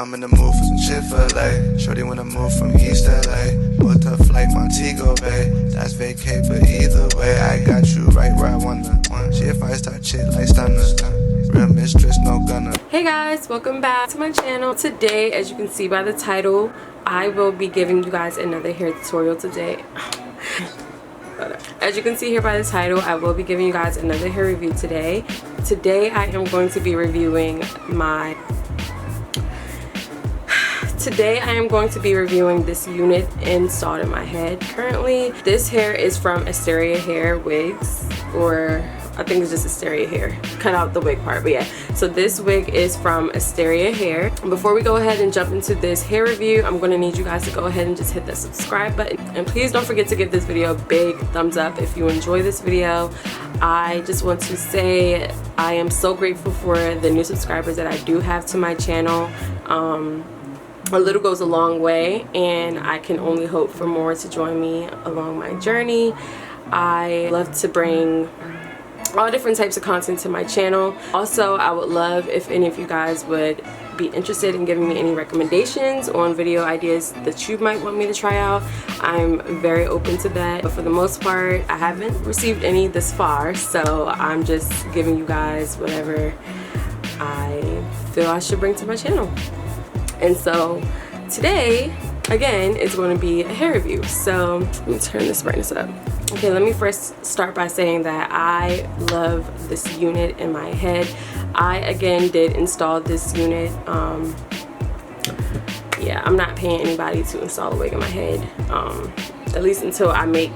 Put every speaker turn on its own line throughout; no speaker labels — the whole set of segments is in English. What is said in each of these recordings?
I'm in the mood for some Chick-fil-A. Shorty wanna move from East LA. Booked a flight Montego Bay. That's vacay, but either way, I got you right where I wanna. She a five-star chick like stunner. Real mistress, no gunner.
Hey guys, welcome back to my channel. Today, as you can see by the title, I will be giving you guys another hair tutorial today. As you can see here by the title, I will be giving you guys another hair review today. Today I am going to be reviewing this unit installed in my head currently. This hair is from Asteria hair wigs, or I think it's just Asteria hair. Cut out the wig part, but yeah. So this wig is from Asteria hair. Before we go ahead and jump into this hair review, I'm going to need you guys to go ahead and just hit the subscribe button. And please don't forget to give this video a big thumbs up if you enjoy this video. I just want to say I am so grateful for the new subscribers that I do have to my channel. A little goes a long way, and I can only hope for more to join me along my journey. I love to bring all different types of content to my channel. Also, I would love if any of you guys would be interested in giving me any recommendations on video ideas that you might want me to try out. I'm very open to that, but for the most part I haven't received any this far, so I'm just giving you guys whatever I feel I should bring to my channel. And so today, again, is going to be a hair review. So let me turn this brightness up. Okay, let me first start by saying that I love this unit in my head. I, again, did install this unit. Yeah, I'm not paying anybody to install a wig in my head, at least until I make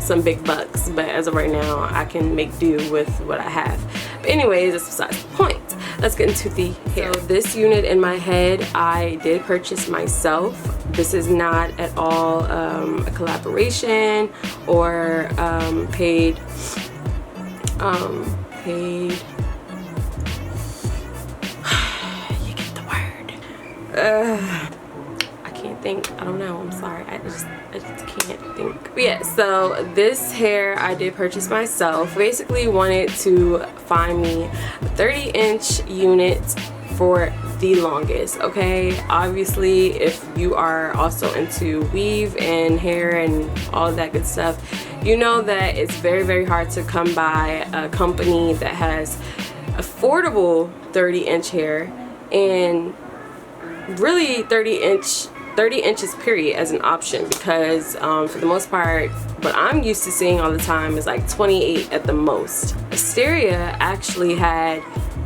some big bucks. But as of right now, I can make do with what I have. But anyways, that's besides the point. Let's get into the hair. So this unit in my head, I did purchase myself. This is not at all a collaboration or paid. You get the word. I can't think. I don't know. I'm sorry. I just can't think. But yeah, so this hair I did purchase myself. Basically wanted to find me a 30-inch unit for the longest. Okay, obviously if you are also into weave and hair and all of that good stuff, you know that it's very hard to come by a company that has affordable 30-inch hair, and really 30 inches period as an option, because for the most part what I'm used to seeing all the time is like 28 at the most. Asteria actually had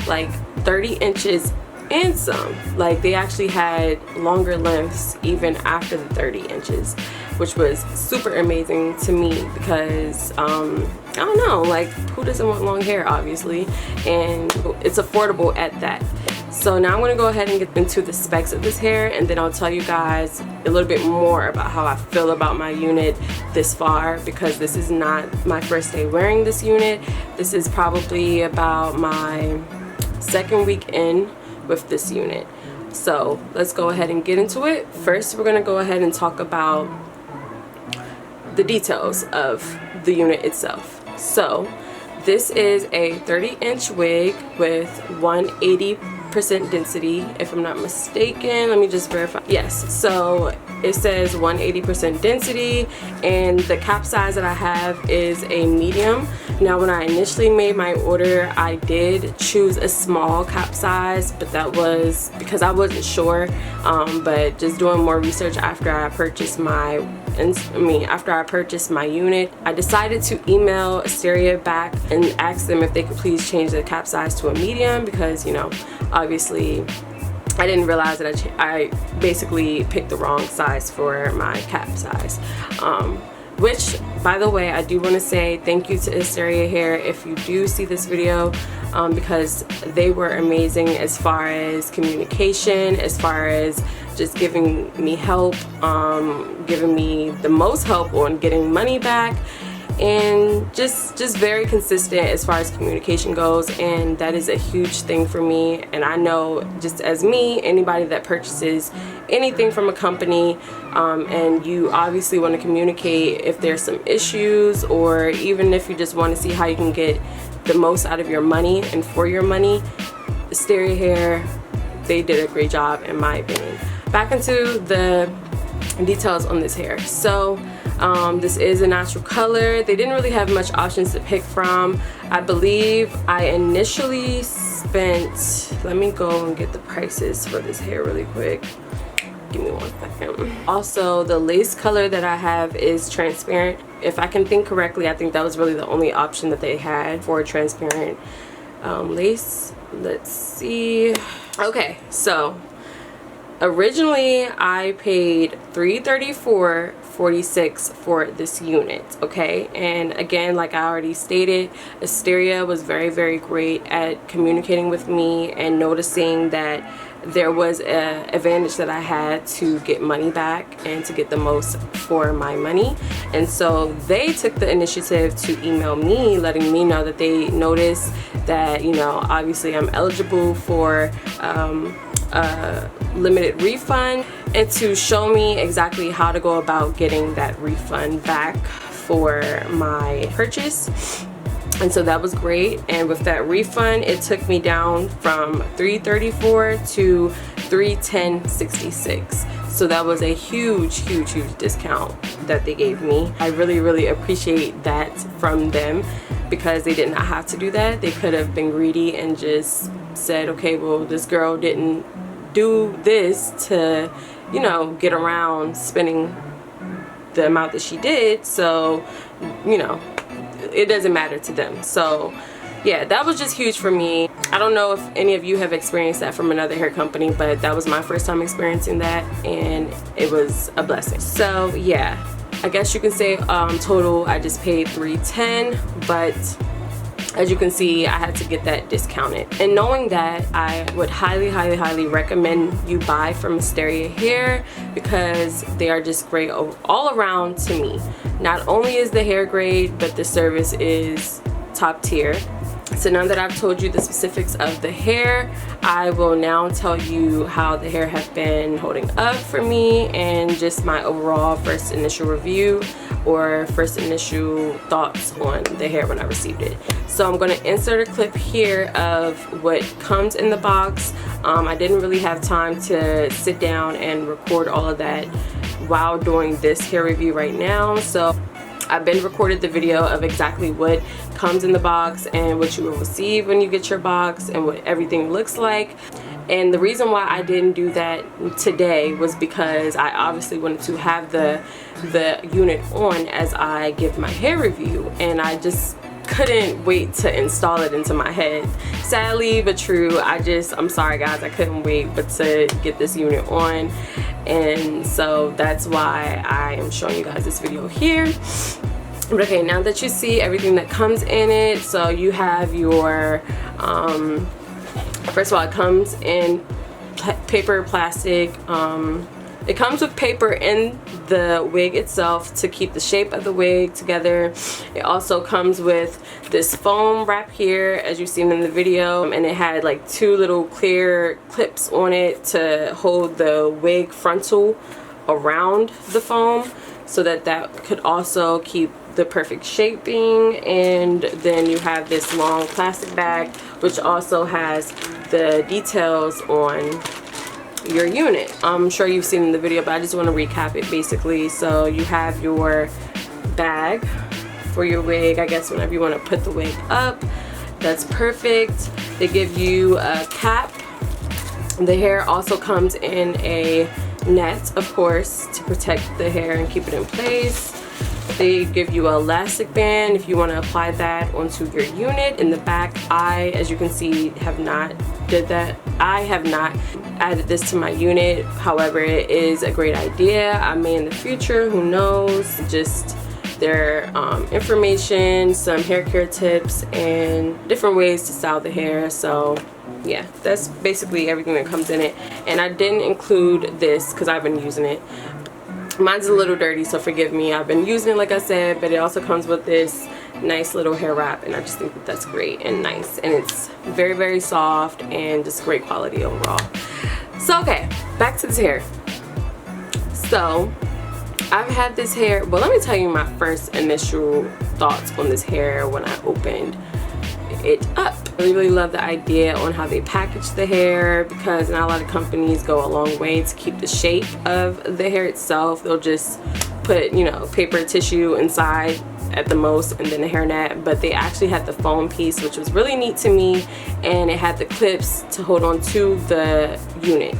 like 30 inches and some. Like they actually had longer lengths even after the 30 inches, which was super amazing to me because I don't know, like who doesn't want long hair, obviously, and it's affordable at that. So now I'm going to go ahead and get into the specs of this hair, and then I'll tell you guys a little bit more about how I feel about my unit this far, because this is not my first day wearing this unit. This is probably about my second week in with this unit. So let's go ahead and get into it. First, we're going to go ahead and talk about the details of the unit itself. So this is a 30-inch wig with 180% density, if I'm not mistaken. Let me just verify. Yes, so it says 180% density, and the cap size that I have is a medium. Now when I initially made my order, I did choose a small cap size, but that was because I wasn't sure. But just doing more research after I purchased my unit, I decided to email Asteria back and ask them if they could please change the cap size to a medium, because, you know, obviously I didn't realize that I basically picked the wrong size for my cap size. Which, by the way, I do want to say thank you to Asteria Hair if you do see this video, because they were amazing as far as communication, as far as just giving me help, giving me the most help on getting money back, and just very consistent as far as communication goes. And that is a huge thing for me. And I know, just as me, anybody that purchases anything from a company, and you obviously want to communicate if there's some issues, or even if you just want to see how you can get the most out of your money and for your money, Asteria Hair they did a great job in my opinion. Back into the details on this hair. So this is a natural color. They didn't really have much options to pick from. I believe I initially spent, let me go and get the prices for this hair really quick. Give me 1 second. Also, the lace color that I have is transparent. If I can think correctly, I think that was really the only option that they had for transparent lace. Let's see. Okay, so originally I paid $334.46 for this unit, okay? And again, like I already stated, Asteria was very great at communicating with me and noticing that there was an advantage that I had to get money back and to get the most for my money. And so they took the initiative to email me, letting me know that they noticed that, you know, obviously I'm eligible for a limited refund, and to show me exactly how to go about getting that refund back for my purchase. And so that was great. And with that refund, it took me down from $334 to $310.66. So that was a huge discount that they gave me. I really appreciate that from them, because they did not have to do that. They could have been greedy and just said, okay, well, this girl didn't do this to, you know, get around spending the amount that she did, so, you know, it doesn't matter to them. So yeah, that was just huge for me. I don't know if any of you have experienced that from another hair company, but that was my first time experiencing that, and it was a blessing. So yeah, I guess you can say total I just paid $310, but as you can see, I had to get that discounted. And knowing that, I would highly recommend you buy from Asteria Hair, because they are just great all around to me. Not only is the hair great, but the service is top tier. So now that I've told you the specifics of the hair, I will now tell you how the hair has been holding up for me and just my overall first initial review or first initial thoughts on the hair when I received it. So I'm going to insert a clip here of what comes in the box. I didn't really have time to sit down and record all of that while doing this hair review right now. So I've been recorded the video of exactly what comes in the box and what you will receive when you get your box and what everything looks like. And the reason why I didn't do that today was because I obviously wanted to have the unit on as I give my hair review, and I just couldn't wait to install it into my head. Sadly but true, I'm sorry guys, I couldn't wait but to get this unit on. And so that's why I am showing you guys this video here. But okay, now that you see everything that comes in it, so you have your first of all, it comes in paper, plastic. It comes with paper in the wig itself to keep the shape of the wig together. It also comes with this foam wrap here, as you've seen in the video, and it had like 2 little clear clips on it to hold the wig frontal around the foam, so that could also keep the perfect shaping. And then you have this long plastic bag, which also has the details on your unit. I'm sure you've seen in the video, but I just want to recap it basically. So you have your bag for your wig, I guess whenever you want to put the wig up. That's perfect. They give you a cap. The hair also comes in a net, of course, to protect the hair and keep it in place. They give you an elastic band if you want to apply that onto your unit. In the back, as you can see, have not did that. I have not added this to my unit. However, it is a great idea. I may in the future, who knows. Just their information, some hair care tips, and different ways to style the hair. So yeah, that's basically everything that comes in it. And I didn't include this because I've been using it. Mine's a little dirty, so forgive me. I've been using it, like I said, but it also comes with this nice little hair wrap, and I just think that that's great and nice, and it's very, very soft and just great quality overall. So okay, back to this hair. So I've had this hair, well, let me tell you my first initial thoughts on this hair when I opened it up. Really love the idea on how they package the hair, because not a lot of companies go a long way to keep the shape of the hair itself. They'll just put, you know, paper tissue inside at the most and then a hairnet, but they actually had the foam piece, which was really neat to me, and it had the clips to hold on to the unit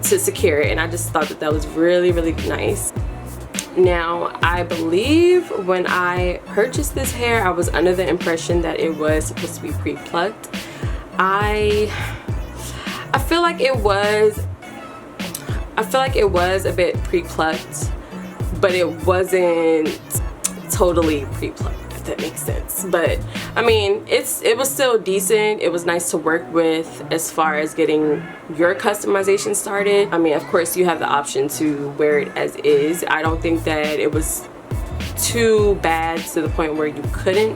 to secure it, and I just thought that that was really nice. Now, I believe when I purchased this hair, I was under the impression that it was supposed to be pre-plucked. I feel like it was a bit pre-plucked, but it wasn't totally pre-plucked, if that makes sense. But I mean, it was still decent. It was nice to work with as far as getting your customization started. I mean, of course you have the option to wear it as is. I don't think that it was too bad to the point where you couldn't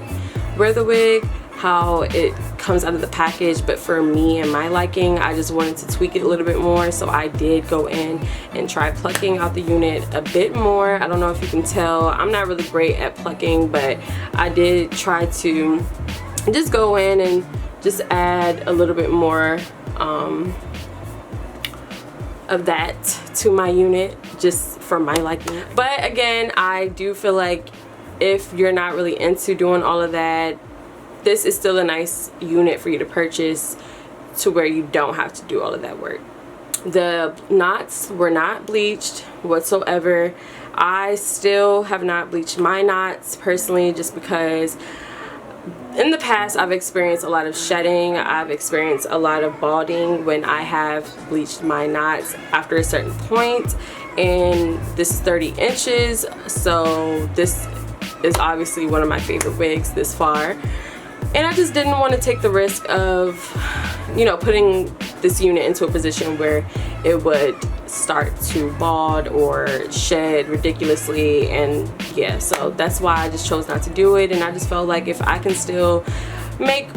wear the wig, how it comes out of the package, but for me and my liking, I just wanted to tweak it a little bit more, so I did go in and try plucking out the unit a bit more. I don't know if you can tell, I'm not really great at plucking, but I did try to just go in and just add a little bit more of that to my unit, just for my liking. But again, I do feel like if you're not really into doing all of that, this is still a nice unit for you to purchase to where you don't have to do all of that work. The knots were not bleached whatsoever. I still have not bleached my knots personally, just because in the past I've experienced a lot of shedding. I've experienced a lot of balding when I have bleached my knots after a certain point, and this is 30 inches, so this is obviously one of my favorite wigs this far. And I just didn't want to take the risk of, you know, putting this unit into a position where it would start to bald or shed ridiculously. And yeah, so that's why I just chose not to do it. And I just felt like if I can still make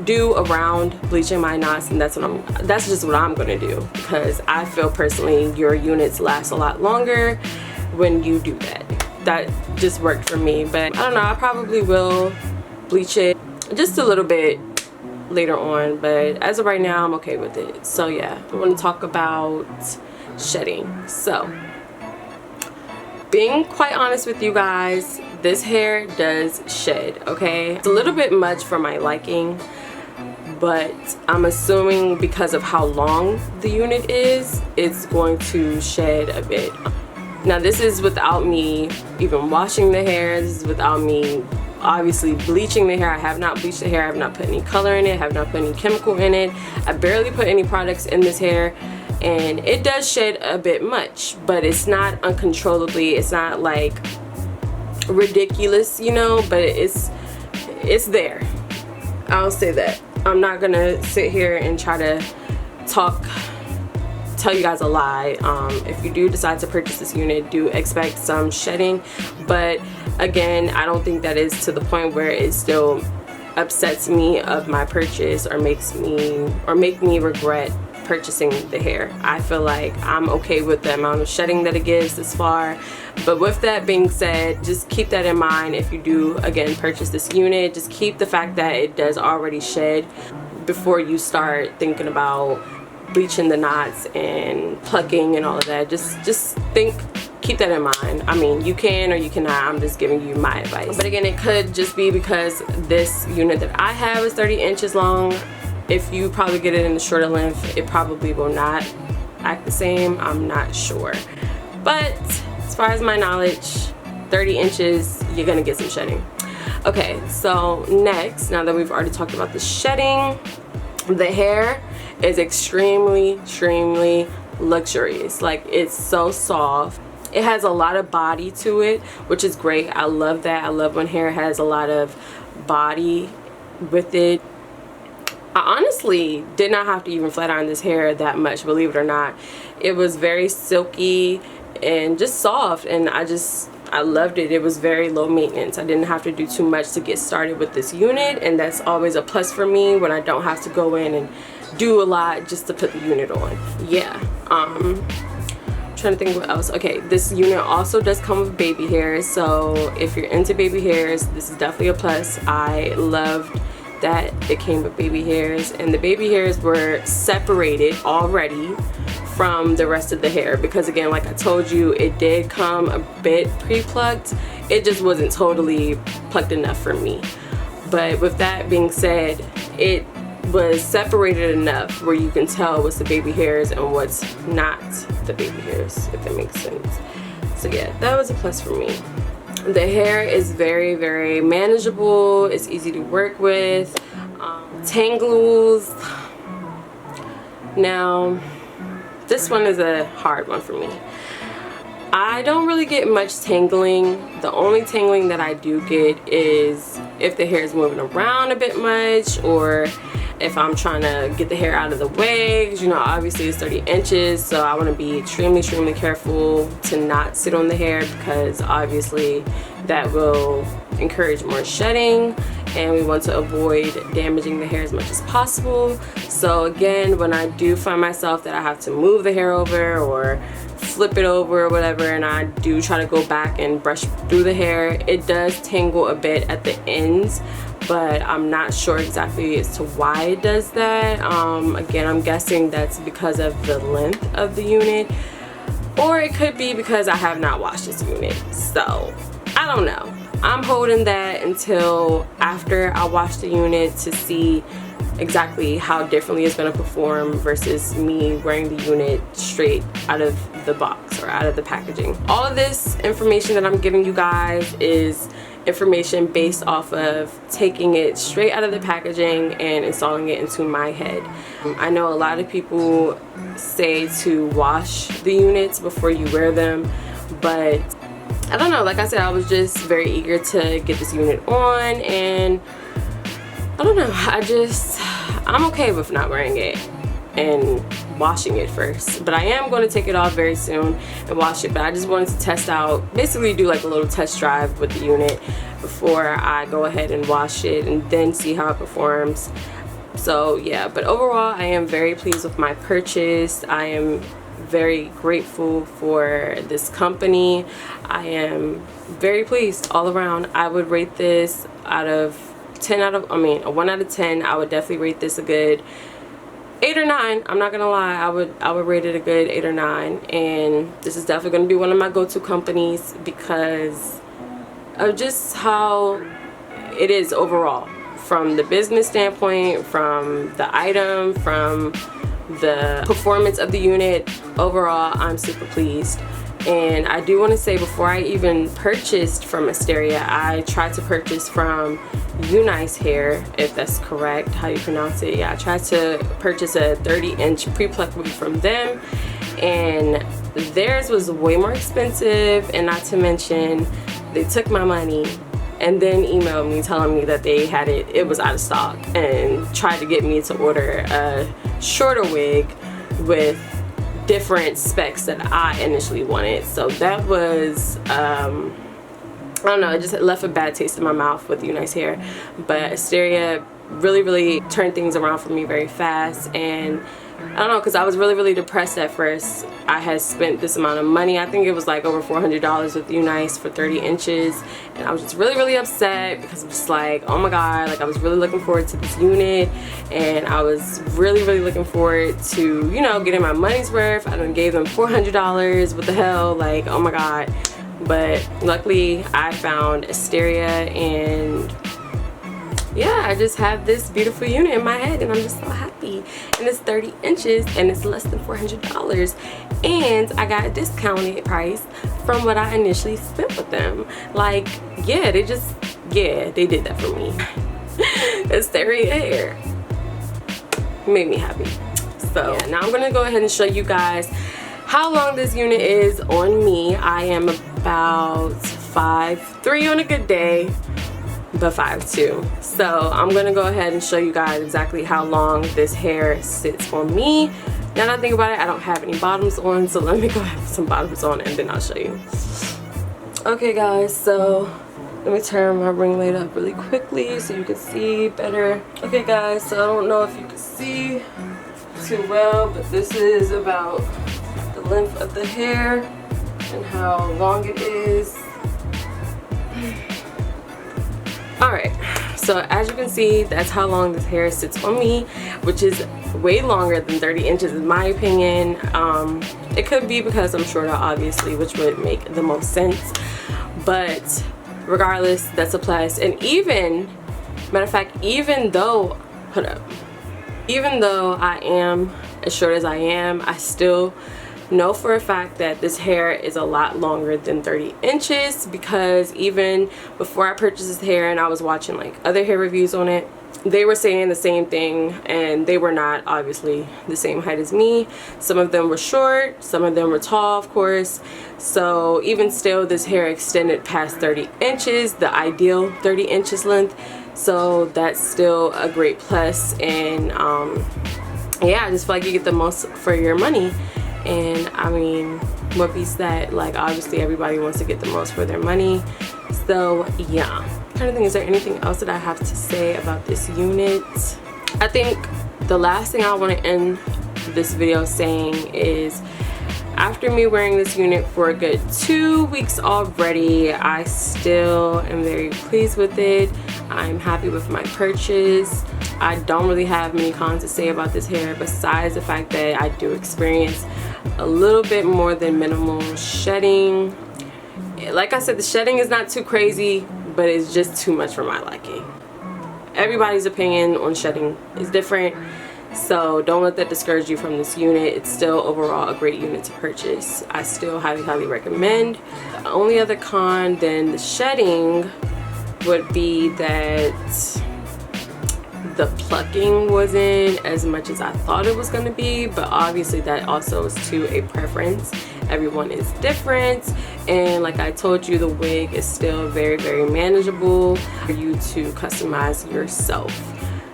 do around bleaching my knots, and that's just what I'm gonna do, because I feel personally your units last a lot longer when you do that. That just worked for me. But I don't know, I probably will bleach it just a little bit later on, but as of right now I'm okay with it. So yeah, I want to talk about shedding. So being quite honest with you guys, this hair does shed, okay? It's a little bit much for my liking, but I'm assuming because of how long the unit is, it's going to shed a bit. Now this is without me even washing the hair. This is without me obviously bleaching the hair. I have not bleached the hair. I have not put any color in it. I have not put any chemical in it. I barely put any products in this hair, and it does shed a bit much, but it's not uncontrollably. It's not like ridiculous, you know, but it's there. I'll say that. I'm not gonna sit here and try to tell you guys a lie. If you do decide to purchase this unit, do expect some shedding, but again, I don't think that is to the point where it still upsets me of my purchase or make me regret purchasing the hair. I feel like I'm okay with the amount of shedding that it gives this far. But with that being said, just keep that in mind if you do again purchase this unit. Just keep the fact that it does already shed before you start thinking about bleaching the knots and plucking and all of that. Just keep that in mind. I mean, you can or you cannot. I'm just giving you my advice. But again, it could just be because this unit that I have is 30 inches long. If you probably get it in a shorter length, it probably will not act the same. I'm not sure. But as far as my knowledge, 30 inches, you're gonna get some shedding. Okay, so next, now that we've already talked about the shedding, the hair is extremely luxurious. Like, it's so soft. It has a lot of body to it, which is great. I love that. I love when hair has a lot of body with it. I honestly did not have to even flat iron this hair that much, believe it or not. It was very silky and just soft, and I loved it. It was very low maintenance. I didn't have to do too much to get started with this unit, and that's always a plus for me when I don't have to go in and do a lot just to put the unit on. Yeah. Trying to think what else. Okay, this unit also does come with baby hairs, so if you're into baby hairs, this is definitely a plus. I loved that it came with baby hairs, and the baby hairs were separated already from the rest of the hair, because again, like I told you, it did come a bit pre-plucked. It just wasn't totally plucked enough for me. But with that being said, it was separated enough where you can tell what's the baby hairs and what's not the baby hairs, if that makes sense. So yeah, that was a plus for me. The hair is very, very manageable. It's easy to work with. Tangles. Now, this one is a hard one for me. I don't really get much tangling. The only tangling that I do get is if the hair is moving around a bit much, or if I'm trying to get the hair out of the way. 'Cause, you know, obviously it's 30 inches, so I want to be extremely careful to not sit on the hair, because obviously that will encourage more shedding, and we want to avoid damaging the hair as much as possible. So again, when I do find myself that I have to move the hair over or flip it over or whatever, and I do try to go back and brush through the hair, it does tangle a bit at the ends, but I'm not sure exactly as to why it does that. Again, I'm guessing that's because of the length of the unit, or it could be because I have not washed this unit. So I don't know. I'm holding that until after I wash the unit to see exactly how differently it's going to perform versus me wearing the unit straight out of the box or out of the packaging. All of this information that I'm giving you guys is information based off of taking it straight out of the packaging and installing it into my head. I know a lot of people say to wash the units before you wear them, but I don't know, like I said, I was just very eager to get this unit on, and I don't know, I'm okay with not wearing it and washing it first, but I am going to take it off very soon and wash it. But I just wanted to test out, basically do like a little test drive with the unit before I go ahead and wash it, and then see how it performs. So yeah, but overall I am very pleased with my purchase. I am very grateful for this company. I am very pleased all around. I would rate this out of 10 out of, I mean, a 1 out of 10. I would definitely rate this a good 8 or 9. I'm not gonna lie, I would rate it a good 8 or 9, and this is definitely gonna be one of my go-to companies because of just how it is overall, from the business standpoint, from the item, from the performance of the unit. Overall, I'm super pleased. And I do want to say, before I even purchased from Asteria, I tried to purchase from Unice Hair, if that's correct how you pronounce it. Yeah, I tried to purchase a 30-inch pre-plucked wig from them, and theirs was way more expensive, and not to mention they took my money and then emailed me telling me that they had it was out of stock, and tried to get me to order a shorter wig with different specs that I initially wanted. So that was I don't know, it just left a bad taste in my mouth with Unice Hair. But Asteria really turned things around for me very fast, and I don't know, because I was really depressed at first. I had spent this amount of money, I think it was like over $400 with Unice for 30 inches, and I was just really upset, because I'm just like, oh my god, like I was really looking forward to this unit, and I was really looking forward to, you know, getting my money's worth. I done gave them $400, what the hell, like, oh my god. But luckily I found Asteria, and yeah, I just have this beautiful unit in my head, and I'm just so happy. And it's 30 inches and it's less than $400, and I got a discounted price from what I initially spent with them. Like, yeah, they did that for me. Asteria Hair made me happy. So yeah, now I'm gonna go ahead and show you guys how long this unit is on me. I am about 5'3" on a good day, but 5'2". So I'm gonna go ahead and show you guys exactly how long this hair sits on me. Now that I think about it, I don't have any bottoms on, so let me go ahead and put some bottoms on, and then I'll show you. Okay guys, so let me turn my ring light up really quickly so you can see better. Okay guys, so I don't know if you can see too well, but this is about the length of the hair and how long it is. Alright, so So as you can see, that's how long this hair sits on me, which is way longer than 30 inches in my opinion. It could be because I'm shorter, obviously, which would make the most sense, but regardless, that's a plus. And even, matter of fact, even though I am as short as I am, I still know for a fact that this hair is a lot longer than 30 inches, because even before I purchased this hair and I was watching like other hair reviews on it, they were saying the same thing, and they were not obviously the same height as me. Some of them were short, some of them were tall, of course. So even still, this hair extended past 30 inches, the ideal 30 inches length. So that's still a great plus. And yeah, I just feel like you get the most for your money. And I mean, what beats that? Like, obviously everybody wants to get the most for their money. So yeah, I'm trying to think, is there anything else that I have to say about this unit? I think the last thing I want to end this video saying is, after me wearing this unit for a good 2 weeks already, I still am very pleased with it. I'm happy with my purchase. I don't really have many cons to say about this hair, besides the fact that I do experience a little bit more than minimal shedding. Like I said, the shedding is not too crazy, but it's just too much for my liking. Everybody's opinion on shedding is different, so don't let that discourage you from this unit. It's still overall a great unit to purchase. I still highly recommend. The only other con than the shedding would be that the plucking wasn't as much as I thought it was going to be, but obviously that also is to a preference. Everyone is different, and like I told you, the wig is still very manageable for you to customize yourself.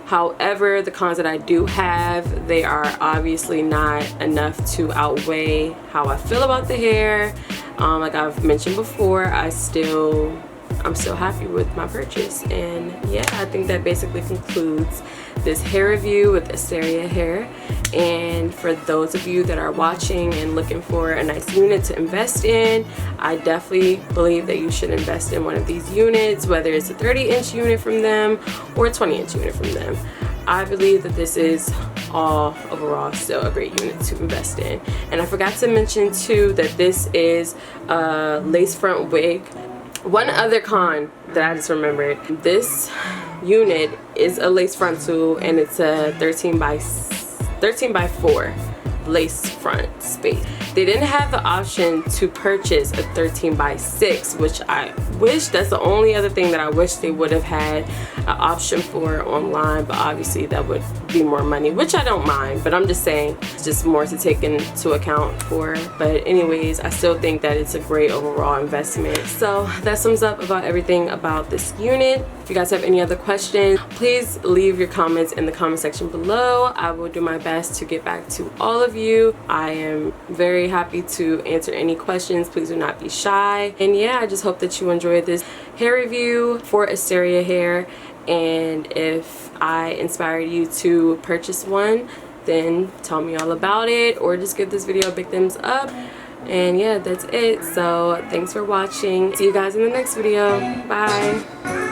However, the cons that I do have, they are obviously not enough to outweigh how I feel about the hair. Like I've mentioned before, I'm still happy with my purchase. And yeah, I think that basically concludes this hair review with Asteria hair. And for those of you that are watching and looking for a nice unit to invest in, I definitely believe that you should invest in one of these units, whether it's a 30-inch unit from them or a 20-inch unit from them. I believe that this is all overall still a great unit to invest in. And I forgot to mention too that this is a lace front wig. One other con that I just remembered, this unit is a lace frontal, and it's a 13 by 4 lace front space. They didn't have the option to purchase a 13 by 6, which I wish, that's the only other thing that I wish they would have had an option for online, but obviously that would be more money, which I don't mind, but I'm just saying it's just more to take into account for. But anyways, I still think that it's a great overall investment. So that sums up about everything about this unit. If you guys have any other questions, please leave your comments in the comment section below. I will do my best to get back to all of you. I am very happy to answer any questions. Please do not be shy. And yeah, I just hope that you enjoyed this hair review for Asteria hair. And if I inspired you to purchase one, then tell me all about it, or just give this video a big thumbs up. And yeah, that's it. So thanks for watching. See you guys in the next video. Bye.